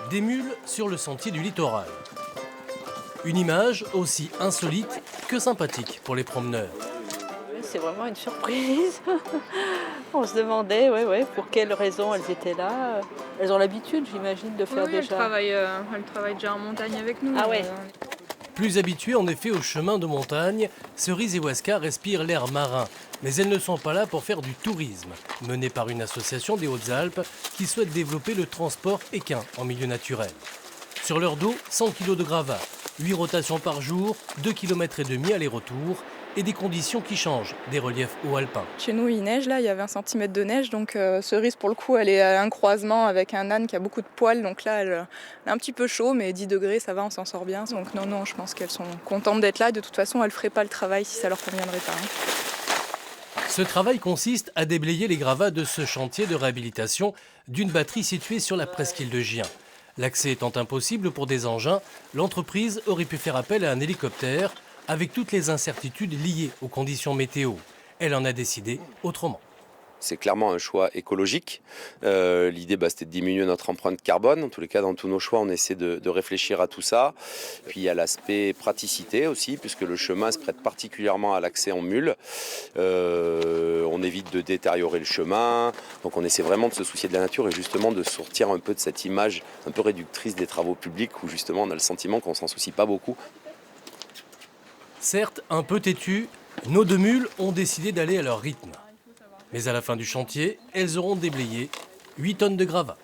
Des mules sur le sentier du littoral. Une image aussi insolite que sympathique pour les promeneurs. C'est vraiment une surprise. On se demandait pour quelles raisons elles étaient là. Elles ont l'habitude, j'imagine, de faire Oui, déjà. elle travaille déjà en montagne avec nous. Ah ouais. Plus habituées en effet au chemin de montagne, Cerise et Huasca respirent l'air marin. Mais elles ne sont pas là pour faire du tourisme, mené par une association des Hautes-Alpes qui souhaite développer le transport équin en milieu naturel. Sur leur dos, 100 kg de gravats, 8 rotations par jour, 2,5 km aller-retour et des conditions qui changent des reliefs hauts alpins. Chez nous, il neige, là, il y avait 1 centimètre de neige, donc Cerise, pour le coup, elle est à un croisement avec un âne qui a beaucoup de poils, donc là, elle est un petit peu chaud, mais 10 degrés, ça va, on s'en sort bien. Donc non, je pense qu'elles sont contentes d'être là. De toute façon, elles ne feraient pas le travail si ça leur conviendrait pas. Ce travail consiste à déblayer les gravats de ce chantier de réhabilitation d'une batterie située sur la presqu'île de Gien. L'accès étant impossible pour des engins, l'entreprise aurait pu faire appel à un hélicoptère avec toutes les incertitudes liées aux conditions météo. Elle en a décidé autrement. C'est clairement un choix écologique. L'idée, c'était de diminuer notre empreinte carbone. En tous les cas, dans tous nos choix, on essaie de réfléchir à tout ça. Puis il y a l'aspect praticité aussi, puisque le chemin se prête particulièrement à l'accès en mule. On évite de détériorer le chemin. Donc on essaie vraiment de se soucier de la nature et justement de sortir un peu de cette image un peu réductrice des travaux publics où justement on a le sentiment qu'on s'en soucie pas beaucoup. Certes, un peu têtues, nos deux mules ont décidé d'aller à leur rythme. Mais à la fin du chantier, elles auront déblayé 8 tonnes de gravats.